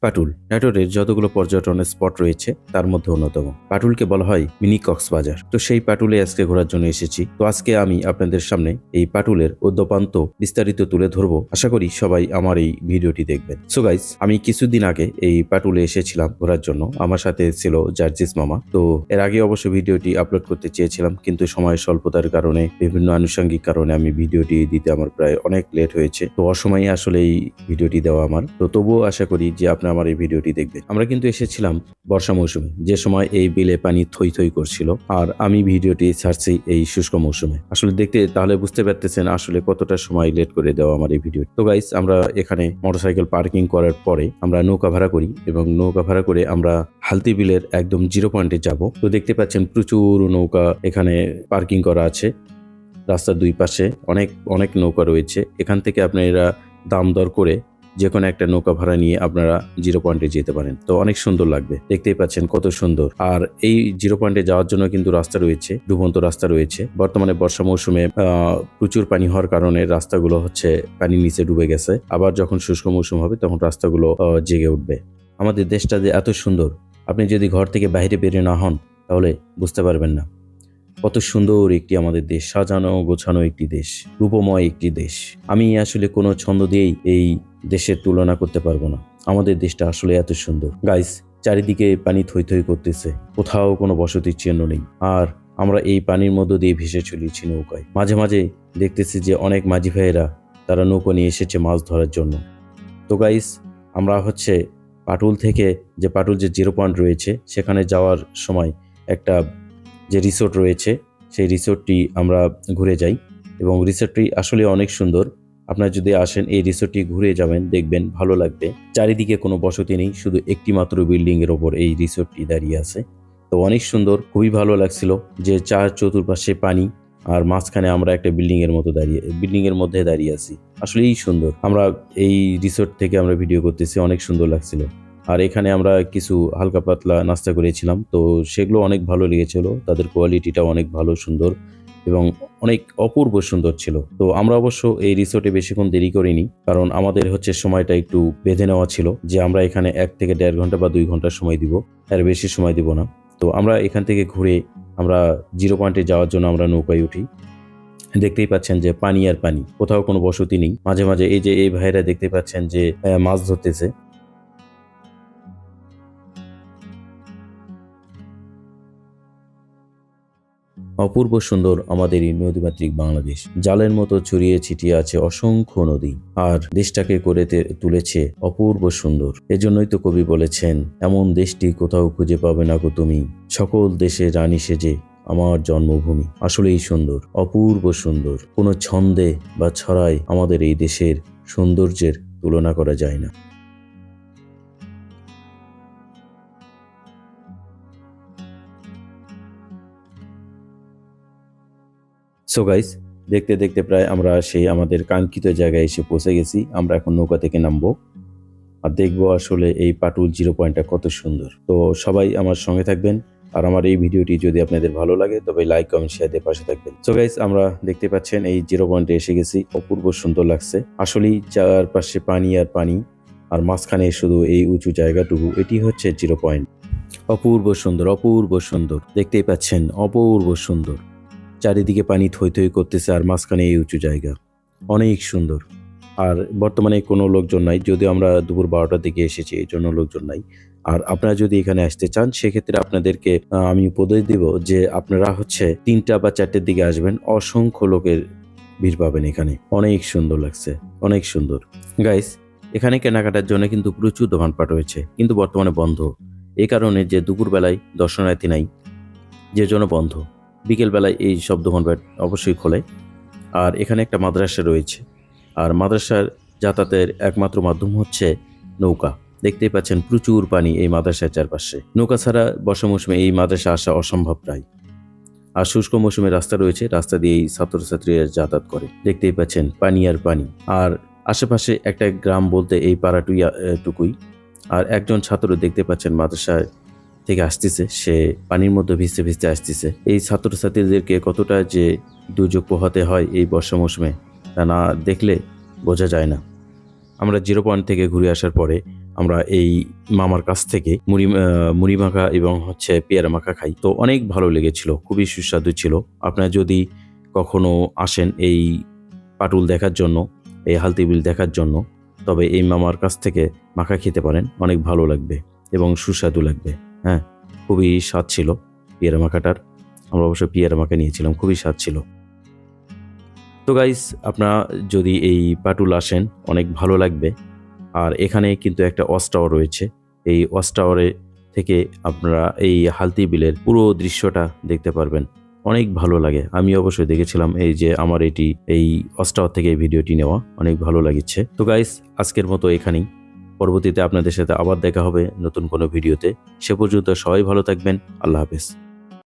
পাটুল নাটোরের যতগুলো পর্যটন স্পট রয়েছে তার মধ্যে অন্যতম। পাটুলকে বলা হয় মিনি কক্সবাজার। তো সেই পাটুলে আজকে ঘোরার জন্য এসেছি। তো আজকে আমি আপনাদের সামনে এই পাটুলের উদ্যোপান্ত বিস্তারিত তুলে ধরবো। আশা করি সবাই আমার এই ভিডিওটি দেখবেন। সো গাইস, আমি কিছুদিন আগে এই পাটুলে এসেছিলাম ঘোরার জন্য। আমার সাথে ছিল জার্জিস মামা। তো এর আগে অবশ্য ভিডিওটি আপলোড করতে চেয়েছিলাম, কিন্তু সময়ের স্বল্পতার কারণে বিভিন্ন আনুষঙ্গিক কারণে আমি ভিডিওটি দিতে আমার প্রায় অনেক লেট হয়েছে। তো অসময়ে আসলে এই ভিডিওটি দেওয়া আমার। তো তবুও আশা করি যে আপনারা আমার এই ভিডিওটি দেখবেন। আমরা কিন্তু এসেছিলাম বর্ষা মৌসুমে, যে সময় এই বিলে পানি থই থই করছিল, আর আমি ভিডিওটি ছাড়ছি এই শুষ্ক মৌসুমে। আসলে দেখতে তাহলে বুঝতে পারতেছেন আসলে কতটা সময় লেট করে দেওয়া আমার এই ভিডিও। তো গাইস, আমরা এখানে মোটরসাইকেল পার্কিং করার পরে আমরা নৌকা ভাড়া করি এবং নৌকা ভাড়া করে আমরা হালতি বিলের একদম জিরো পয়েন্টে যাব। তো দেখতে পাচ্ছেন প্রচুর নৌকা এখানে পার্কিং করা আছে। রাস্তার দুই পাশে অনেক অনেক নৌকা রয়েছে। এখান থেকে আপনারা দাম দর করে যে কোনো একটা নৌকা ভাড়া নিয়ে আপনারা জিরো পয়েন্টে যেতে পারেন। তো অনেক সুন্দর লাগবে, দেখতেই পাচ্ছেন কত সুন্দর। আর এই জিরো পয়েন্টে যাওয়ার জন্য কিন্তু রাস্তা রয়েছে, ডুবন্ত রাস্তা রয়েছে। বর্তমানে বর্ষা মৌসুমে প্রচুর পানি হওয়ার কারণে রাস্তাগুলো হচ্ছে পানির নিচে ডুবে গেছে। আবার যখন শুষ্ক মৌসুম হবে তখন রাস্তাগুলো জেগে উঠবে। আমাদের দেশটা যে এত সুন্দর, আপনি যদি ঘর থেকে বাইরে বেরিয়ে না হন তাহলে বুঝতে পারবেন না কত সুন্দর একটি আমাদের দেশ, সাজানো গোছানো একটি দেশ, রূপময় একটি দেশ। আমি আসলে কোনো ছন্দ দিয়েই এই দেশের তুলনা করতে পারবো না। আমাদের দেশটা আসলে এত সুন্দর। গাইস, চারিদিকে পানি থই থই করতেছে, কোথাও কোনো বসতির চিহ্ন নেই। আর আমরা এই পানির মধ্য দিয়ে ভেসে চলেছি নৌকায়। মাঝে মাঝে দেখতেছি যে অনেক মাঝি ভাইয়েরা তারা নৌকা নিয়ে এসেছে মাছ ধরার জন্য। তো গাইস, আমরা হচ্ছে পাটুল থেকে যে পাটুল যে জিরো পয়েন্ট রয়েছে সেখানে যাওয়ার সময় একটা যে রিসোর্ট রয়েছে সেই রিসোর্টটি আমরা ঘুরে যাই এবং রিসোর্টটি আসলে অনেক সুন্দর। আপনারা যদি আসেন এই রিসোর্টটি ঘুরে যাবেন, দেখবেন ভালো লাগবে। চারিদিকে কোনো বসতি নেই, শুধু একটি মাত্র বিল্ডিং এর ওপর এই রিসোর্টটি দাঁড়িয়ে আছে। তো অনেক সুন্দর, খুবই ভালো লাগছিল যে চার চতুর্পাশে পানি আর মাঝখানে আমরা একটা বিল্ডিং এর মধ্যে দাঁড়িয়ে আছি। আসলেই সুন্দর। আমরা এই রিসোর্ট থেকে আমরা ভিডিও করতেছি, অনেক সুন্দর লাগছিল। আর এখানে আমরা কিছু হালকা পাতলা নাস্তা করেছিলাম, তো সেগুলো অনেক ভালো লেগেছিল। তাদের কোয়ালিটিটা অনেক ভালো, সুন্দর এবং অনেক অপূর্ব সুন্দর ছিল। তো আমরা অবশ্য এই রিসোর্টে বেশিক্ষণ দেরি করিনি, কারণ আমাদের হচ্ছে সময়টা একটু বেঁধে নেওয়া ছিল যে আমরা এখানে 1 থেকে 1.5 ঘন্টা বা 2 ঘন্টা সময় দিব, এর বেশি সময় দিব না। তো আমরা এখান থেকে ঘুরে আমরা জিরো পয়েন্টে যাওয়ার জন্য আমরা নৌকায় উঠি। দেখতেই পাচ্ছেন যে পানি আর পানি, কোথাও কোনো বসতি নেই। মাঝে মাঝে এই যে এই ভাইরা দেখতে পাচ্ছেন যে মাছ ধরতেছে। অপূর্ব সুন্দর আমাদের এই নদীমাতৃক বাংলাদেশ। জালের মতো ছড়িয়ে ছিটিয়ে আছে অসংখ্য নদী, আর দেশটাকে করে তুলেছে অপূর্ব সুন্দর। এজন্যই তো কবি বলেছেন, এমন দেশটি কোথাও খুঁজে পাবে না গো তুমি, সকল দেশে রানী সেজে আমার জন্মভূমি। আসলেই সুন্দর, অপূর্ব সুন্দর। কোনো ছন্দে বা ছড়ায় আমাদের এই দেশের সৌন্দর্যের তুলনা করা যায় না। সো গাইস, দেখতে দেখতে প্রায় আমরা সেই আমাদের কাঙ্ক্ষিত জায়গায় এসে পৌঁছে গেছি। আমরা এখন নৌকা থেকে নামবো আর দেখবো আসলে এই পাটুল জিরো পয়েন্টটা কত সুন্দর। তো সবাই আমার সঙ্গে থাকবেন, আর আমার এই ভিডিওটি যদি আপনাদের ভালো লাগে তবে লাইক কমেন্ট শেয়ার দিয়ে পাশে থাকবেন। সো গাইস, আমরা দেখতে পাচ্ছেন এই জিরো পয়েন্টে এসে গেছি। অপূর্ব সুন্দর লাগছে আসলেই, চারপাশে পানি আর পানি, আর মাঝখানে শুধু এই উঁচু জায়গাটুকু, এটি হচ্ছে জিরো পয়েন্ট। অপূর্ব সুন্দর, অপূর্ব সুন্দর, দেখতেই পাচ্ছেন অপূর্ব সুন্দর। চারিদিকে পানি থই থই করতেছে আর মাঝখানে এই উঁচু জায়গা, অনেক সুন্দর। আর বর্তমানে কোনো লোকজন নাই, যদিও আমরা দুপুর 12টার দিকে এসেছি, এই জন্য লোকজন নাই। আর আপনারা যদি এখানে আসতে চান সেক্ষেত্রে আপনাদেরকে আমি উপদেশ দিব যে আপনারা হচ্ছে 3টা বা 4টের দিকে আসবেন। অসংখ্য লোকের ভিড় পাবেন এখানে, অনেক সুন্দর লাগছে, অনেক সুন্দর। গাইস, এখানে কেনাকাটার জন্য কিন্তু প্রচুর দোকানপাট রয়েছে, কিন্তু বর্তমানে বন্ধ। এই কারণে যে দুপুরবেলায় দর্শনার্থী নাই, যে জন্য বন্ধ। বিকেলবেলায় এই সব দোকানপাট অবশ্যই খোলে। আর এখানে একটা মাদ্রাসা রয়েছে, আর মাদ্রাসার যাতায়াতের একমাত্র মাধ্যম হচ্ছে নৌকা। দেখতেই পাচ্ছেন প্রচুর পানি এই মাদ্রাসার চারপাশে। নৌকা ছাড়া বর্ষা মৌসুমে এই মাদ্রাসা আসা অসম্ভব প্রায়। আর শুষ্ক মৌসুমে রাস্তা রয়েছে, রাস্তা দিয়ে এই ছাত্রছাত্রীরা যাতায়াত করে। দেখতেই পাচ্ছেন পানি আর পানি। আর আশেপাশে একটা গ্রাম বলতে এই পাড়াটুকুই। আর একজন ছাত্র দেখতে পাচ্ছেন মাদ্রাসায় থেকে আসতেছে, সে পানির মধ্যে ভিজতে ভিজতে আসতেছে। এই ছাত্রছাত্রীদেরকে কতটা যে দুর্যোগ পোহাতে হয় এই বর্ষা মৌসুমে তা না দেখলে বোঝা যায় না। আমরা জিরো পয়েন্ট থেকে ঘুরে আসার পরে আমরা এই মামার কাছ থেকে মুড়ি মাখা এবং হচ্ছে পেয়ারা মাখা খাই। তো অনেক ভালো লেগেছিল, খুবই সুস্বাদু ছিল। আপনারা যদি কখনো আসেন এই পাটুল দেখার জন্য, এই হালতি বিল দেখার জন্য, তবে এই মামার কাছ থেকে মাখা খেতে পারেন, অনেক ভালো লাগবে এবং সুস্বাদু লাগবে। হ্যাঁ, খুবই স্বাদ ছিল পেয়ারা মাখাটার। আমরা অবশ্য পেয়ারা মাখা নিয়েছিলাম, খুবই স্বাদ ছিল। তো গাইস, আপনারা যদি এই পাটুল আসেন অনেক ভালো লাগবে। আর এখানে কিন্তু একটা ওয়াচ টাওয়ার রয়েছে। এই ওয়াচ টাওয়ারে থেকে আপনারা এই হালতি বিলের পুরো দৃশ্যটা দেখতে পারবেন, অনেক ভালো লাগে। আমি অবশ্যই দেখেছিলাম, এই যে আমার এই ওয়াচ টাওয়ার থেকে এই ভিডিওটি নেওয়া, অনেক ভালো লাগছে। তো গাইস, আজকের মতো এখানেই। পরবর্তীতে আপনাদের সাথে আবার দেখা হবে নতুন কোনো ভিডিওতে। সে পর্যন্ত সবাই ভালো থাকবেন। আল্লাহ হাফেজ।